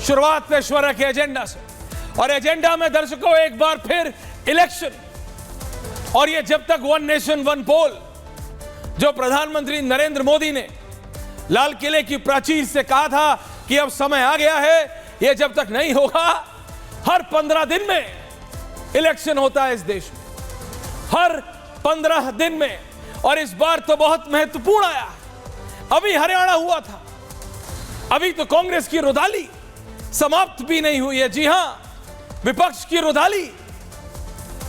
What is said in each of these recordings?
शुरुआत पेशवर के एजेंडा से, और एजेंडा में दर्शकों एक बार फिर इलेक्शन। और ये जब तक वन नेशन वन पोल जो प्रधानमंत्री नरेंद्र मोदी ने लाल किले की प्राचीर से कहा था कि अब समय आ गया है, ये जब तक नहीं होगा, हर 15 दिन में इलेक्शन होता है इस देश में, हर 15 दिन में। और इस बार तो बहुत महत्वपूर्ण आया। अभी हरियाणा हुआ था, अभी तो कांग्रेस की रुधाली समाप्त भी नहीं हुई है। जी हां, विपक्ष की रुधाली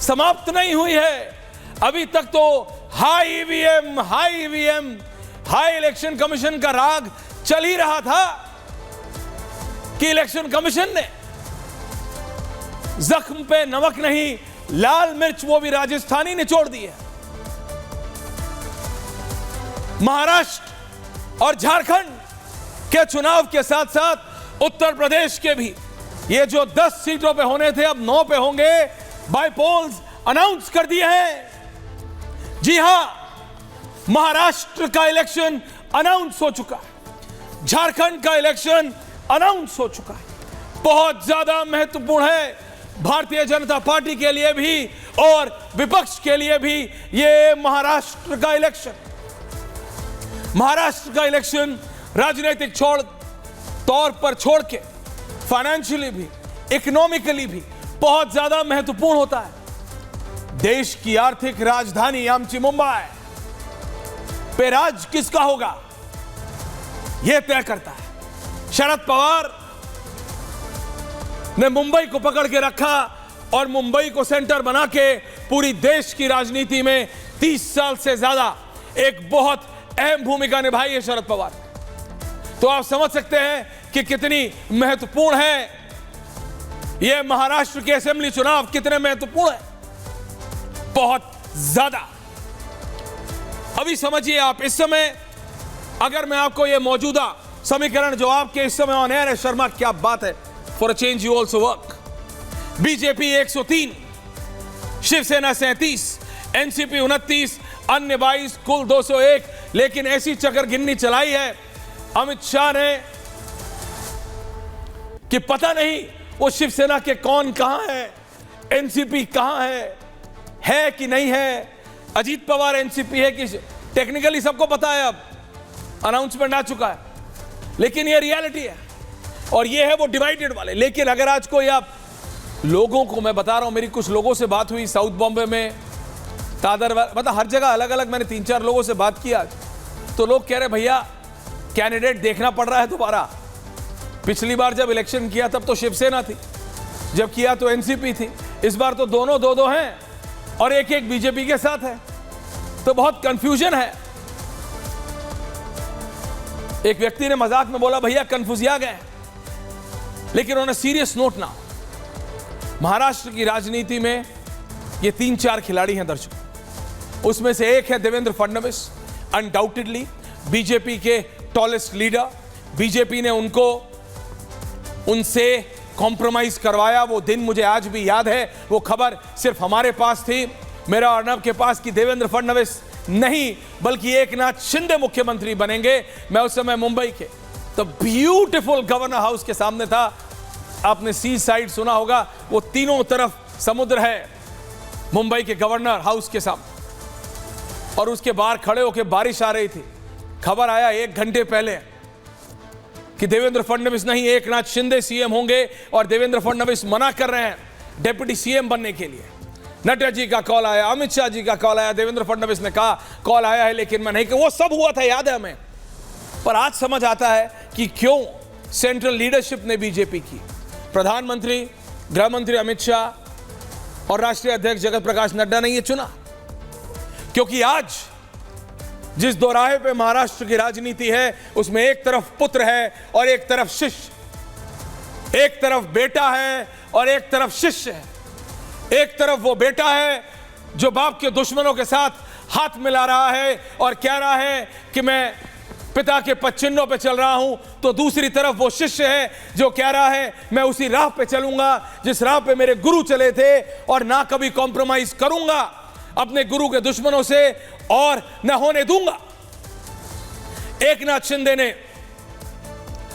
समाप्त नहीं हुई है। अभी तक तो high EVM, high election commission का राग चल ही रहा था कि इलेक्शन कमीशन ने जख्म पे नमक नहीं, लाल मिर्च वो भी राजस्थानी निचोड़ दी है। महाराष्ट्र और झारखंड के चुनाव के साथ साथ उत्तर प्रदेश के भी, ये जो 10 सीटों पे होने थे अब 9 पे होंगे, बाय पोल्स अनाउंस कर दिए हैं। जी हां, महाराष्ट्र का इलेक्शन अनाउंस हो चुका है, झारखंड का इलेक्शन अनाउंस हो चुका है। बहुत ज्यादा महत्वपूर्ण है भारतीय जनता पार्टी के लिए भी और विपक्ष के लिए भी ये महाराष्ट्र का इलेक्शन। महाराष्ट्र का इलेक्शन राजनीतिक तौर पर छोड़ के फाइनेंशियली भी, इकोनॉमिकली भी बहुत ज्यादा महत्वपूर्ण होता है। देश की आर्थिक राजधानी आमची मुंबई पे राज किसका होगा, यह तय करता है। शरद पवार ने मुंबई को पकड़ के रखा और मुंबई को सेंटर बना के पूरी देश की राजनीति में 30 साल से ज्यादा एक बहुत अहम भूमिका निभाई है शरद पवार। तो आप समझ सकते हैं कि कितनी महत्वपूर्ण है यह महाराष्ट्र के असेंबली चुनाव, कितने महत्वपूर्ण है, बहुत ज्यादा। अभी समझिए आप, इस समय अगर मैं आपको यह मौजूदा समीकरण जो आपके इस समय ऑन एयर है, शर्मा क्या बात है, for a change you also work. BJP 103, Shivsena 37, NCP 29, अन्य 22, कुल 201। लेकिन ऐसी चक्कर गिननी चलाई है अमित शाह ने कि पता नहीं वो शिवसेना के कौन कहां है, एनसीपी कहां है कि नहीं है। अजीत पवार एनसीपी है कि, टेक्निकली सबको पता है, अब अनाउंसमेंट आ चुका है, लेकिन ये रियलिटी है और ये है वो डिवाइडेड वाले। लेकिन अगर आज कोई आप लोगों को, मैं बता रहा हूं, मेरी कुछ लोगों से बात हुई साउथ बॉम्बे में, दादर, मतलब हर जगह अलग अलग, मैंने 3-4 लोगों से बात किया, तो लोग कह रहे भैया कैंडिडेट देखना पड़ रहा है दोबारा। पिछली बार जब इलेक्शन किया तब तो शिवसेना थी, जब किया तो एनसीपी थी, इस बार तो दोनों 2-2 हैं और एक बीजेपी के साथ है, तो बहुत कंफ्यूजन है। एक व्यक्ति ने मजाक में बोला भैया कंफ्यूजिया गए, लेकिन उन्होंने सीरियस नोट ना, महाराष्ट्र की राजनीति में ये 3-4 खिलाड़ी हैं दर्शकों, उसमें से एक है देवेंद्र फडणवीस, अनडाउटेडली बीजेपी के टॉलेस्ट लीडर। बीजेपी ने उनसे कॉम्प्रोमाइज करवाया, वो दिन मुझे आज भी याद है। वो खबर सिर्फ हमारे पास थी, मेरा अर्नब के पास, कि देवेंद्र फडणवीस नहीं बल्कि एकनाथ शिंदे मुख्यमंत्री बनेंगे। मैं उस समय मुंबई के तो ब्यूटीफुल गवर्नर हाउस के सामने था, आपने सी साइड सुना होगा, वो तीनों तरफ समुद्र है मुंबई के गवर्नर हाउस के सामने, और उसके बाहर खड़े होकर बारिश आ रही थी। खबर आया 1 घंटे पहले कि देवेंद्र फडणवीस नहीं, एकनाथ शिंदे सीएम होंगे, और देवेंद्र फडणवीस मना कर रहे हैं डिप्टी सीएम बनने के लिए। नड्डा जी का कॉल आया, अमित शाह जी का कॉल आया, देवेंद्र फडणवीस ने कहा कॉल आया है लेकिन मैं नहीं, वो सब हुआ था, याद है हमें। पर आज समझ आता है कि क्यों सेंट्रल लीडरशिप ने बीजेपी की, प्रधानमंत्री, गृह मंत्री अमित शाह और राष्ट्रीय अध्यक्ष जगत प्रकाश नड्डा ने यह चुना, क्योंकि आज जिस दोराहे पे महाराष्ट्र की राजनीति है उसमें एक तरफ पुत्र है और एक तरफ शिष्य, एक तरफ बेटा है और एक तरफ शिष्य है। एक तरफ वो बेटा है जो बाप के दुश्मनों के साथ हाथ मिला रहा है और कह रहा है कि मैं पिता के पदचिन्हों पे चल रहा हूं, तो दूसरी तरफ वो शिष्य है जो कह रहा है मैं उसी राह पे चलूंगा जिस राह पे मेरे गुरु चले थे और ना कभी कॉम्प्रोमाइज करूंगा अपने गुरु के दुश्मनों से और न होने दूंगा। एकनाथ शिंदे ने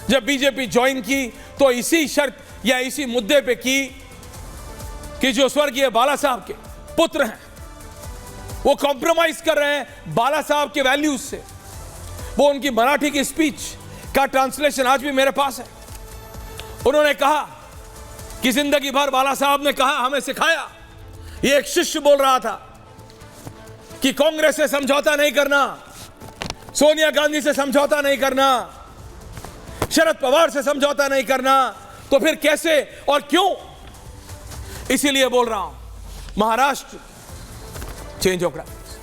जब बीजेपी ज्वाइन की तो इसी शर्त या इसी मुद्दे पे की कि जो स्वर्गीय बाला साहब के पुत्र हैं वो कॉम्प्रोमाइज कर रहे हैं बाला साहब के वैल्यूज से। वो उनकी मराठी की स्पीच का ट्रांसलेशन आज भी मेरे पास है। उन्होंने कहा कि जिंदगी भर बाला साहब ने कहा, हमें सिखाया, ये एक शिष्य बोल रहा था कि कांग्रेस से समझौता नहीं करना, सोनिया गांधी से समझौता नहीं करना, शरद पवार से समझौता नहीं करना, तो फिर कैसे और क्यों? इसीलिए बोल रहा हूं, Maharashtra change of graphics,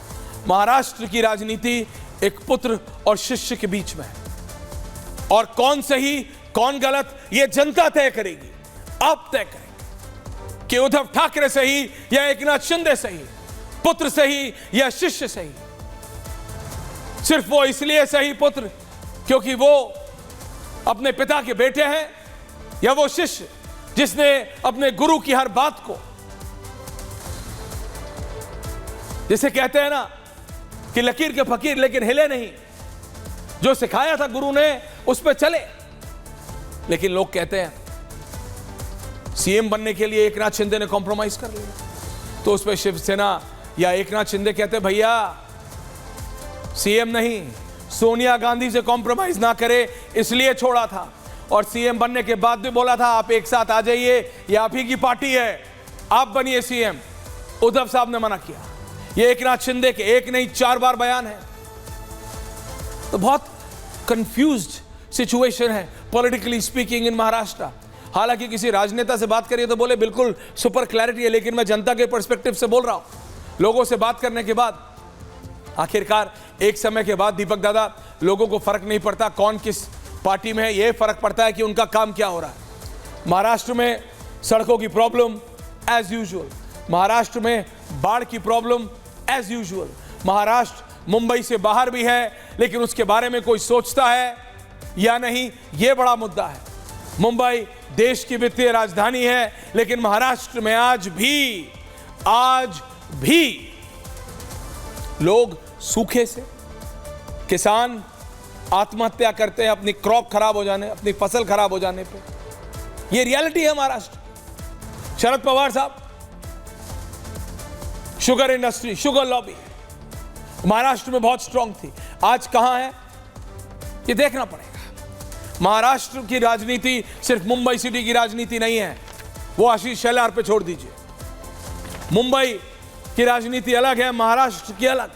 Maharashtra की राजनीति एक पुत्र और शिष्य के बीच में है, और कौन सही कौन गलत ये जनता तय करेगी। आप तय करेंगे कि उद्धव ठाकरे सही या एकनाथ शिंदे सही, पुत्र सही या शिष्य सही। सिर्फ वो इसलिए सही पुत्र क्योंकि वो अपने पिता के बेटे हैं, या वो शिष्य जिसने अपने गुरु की हर बात को, जिसे कहते हैं ना कि लकीर के फकीर लेकिन हिले नहीं, जो सिखाया था गुरु ने उस पर चले। लेकिन लोग कहते हैं सीएम बनने के लिए एकनाथ शिंदे ने कॉम्प्रोमाइज कर लिया, तो उस पर शिवसेना या एकनाथ शिंदे कहते भैया सीएम नहीं, सोनिया गांधी से कॉम्प्रोमाइज ना करे इसलिए छोड़ा था, और सीएम बनने के बाद भी बोला था आप एक साथ आ जाइए, ये आप ही की पार्टी है, आप बनिए सीएम। उद्धव साहब ने मना किया। ये एकनाथ शिंदे के एक नहीं 4 बार बयान है। तो बहुत कंफ्यूज्ड सिचुएशन है पॉलिटिकली स्पीकिंग इन महाराष्ट्र। हालांकि किसी राजनेता से बात करिए तो बोले बिल्कुल सुपर क्लैरिटी है, लेकिन मैं जनता के पर्सपेक्टिव से बोल रहा हूं। लोगों से बात करने के बाद आखिरकार एक समय के बाद दीपक दादा, लोगों को फर्क नहीं पड़ता कौन किस पार्टी में है, यह फर्क पड़ता है कि उनका काम क्या हो रहा है। महाराष्ट्र में सड़कों की प्रॉब्लम एज यूजुअल, महाराष्ट्र में बाढ़ की problem as usual, Maharashtra Mumbai से बाहर भी है लेकिन उसके बारे में कोई सोचता है या नहीं, यह बड़ा मुद्दा है। मुंबई देश की वित्तीय राजधानी है, लेकिन महाराष्ट्र में आज भी लोग सूखे से, किसान आत्महत्या करते हैं अपनी क्रॉप खराब हो जाने, अपनी फसल खराब हो जाने पे। ये रियलिटी है महाराष्ट्र। शरद पवार साहब, sugar industry, sugar lobby Maharashtra में बहुत स्ट्रांग थी, आज कहां है ये देखना पड़ेगा। महाराष्ट्र की राजनीति सिर्फ मुंबई सिटी की राजनीति नहीं है, वो आशीष शेलार पे छोड़ दीजिए। मुंबई की राजनीति अलग है, महाराष्ट्र की अलग।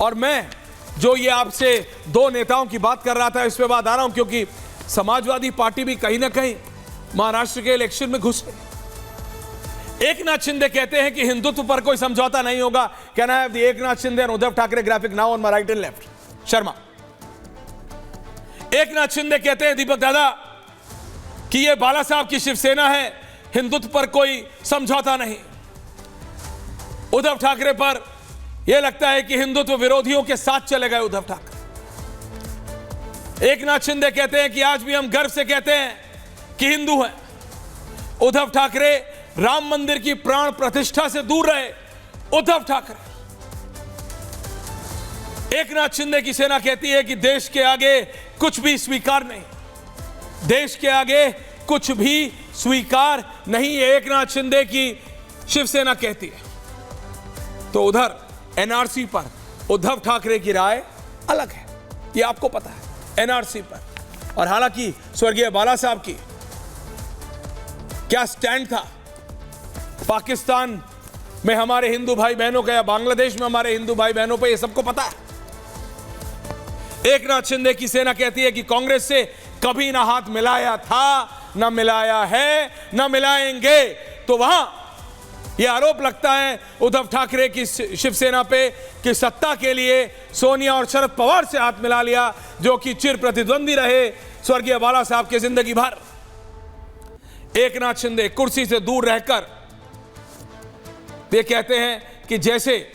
और मैं जो ये आपसे 2 नेताओं की बात कर रहा था, इस पे बात आ रहा हूं क्योंकि समाजवादी पार्टी भी कहीं ना कहीं महाराष्ट्र के इलेक्शन में घुस गई। एकनाथ शिंदे कहते हैं कि हिंदुत्व पर कोई समझौता नहीं होगा। Can I have the Eknath Shinde and Uddhav Thackeray graphic now on my right and left? Sharma. Eknath Shinde कहते हैं दीपक दादा कि ये बाला साहब की शिवसेना है, हिंदुत्व पर कोई समझौता नहीं। उद्धव ठाकरे पर यह लगता है कि हिंदुत्व विरोधियों के साथ चले गए उद्धव ठाकरे। एकनाथ शिंदे कहते हैं कि आज भी हम गर्व से कहते हैं कि हिंदू हैं। उद्धव ठाकरे राम मंदिर की प्राण प्रतिष्ठा से दूर रहे। उद्धव ठाकरे, एकनाथ शिंदे की सेना कहती है कि देश के आगे कुछ भी स्वीकार नहीं, देश के आगे कुछ भी स्वीकार नहीं, ये एकनाथ शिंदे की शिवसेना कहती है। तो उधर एनआरसी पर उद्धव ठाकरे की राय अलग है, ये आपको पता है एनआरसी पर। और हालांकि स्वर्गीय बाला साहब की क्या स्टैंड था पाकिस्तान में हमारे हिंदू भाई बहनों का या बांग्लादेश में हमारे हिंदू भाई बहनों पर, यह सबको पता है। एकनाथ शिंदे की सेना कहती है कि कांग्रेस से कभी ना हाथ मिलाया था, ना मिलाया है, ना मिलाएंगे। तो वहां यह आरोप लगता है उद्धव ठाकरे की शिवसेना पे कि सत्ता के लिए सोनिया और शरद पवार से हाथ मिला लिया, जो कि चिर प्रतिद्वंदी रहे स्वर्गीय बाला साहब के जिंदगी भर। एकनाथ शिंदे कुर्सी से दूर रहकर वे कहते हैं कि जैसे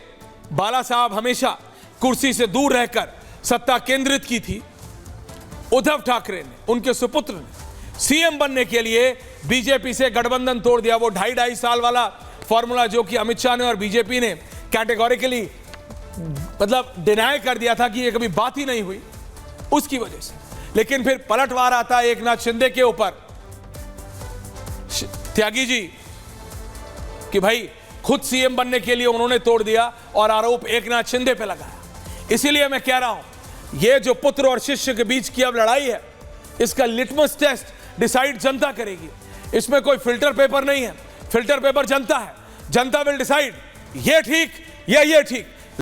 बाला साहब हमेशा कुर्सी से दूर रहकर सत्ता केंद्रित की थी, उद्धव ठाकरे ने, उनके सुपुत्र ने सीएम बनने के लिए बीजेपी से गठबंधन तोड़ दिया। वो 2.5 साल वाला फॉर्मूला जो कि अमित शाह ने और बीजेपी ने कैटेगोरिकली डिनाई कर दिया था कि ये कभी बात ही नहीं हुई, उसकी वजह से। लेकिन फिर पलटवार आता है एकनाथ शिंदे के ऊपर, त्यागी जी, कि भाई खुद सीएम बनने के लिए उन्होंने तोड़ दिया और आरोप एकनाथ शिंदे पे लगाया। इसीलिए मैं कह रहा हूं, ये जो पुत्र और शिष्य के बीच की अब लड़ाई है, इसका लिटमस टेस्ट डिसाइड जनता करेगी। इसमें कोई फिल्टर पेपर नहीं है, फिल्टर पेपर जनता है। जनता विल डिसाइड ये ठीक या ये ठीक।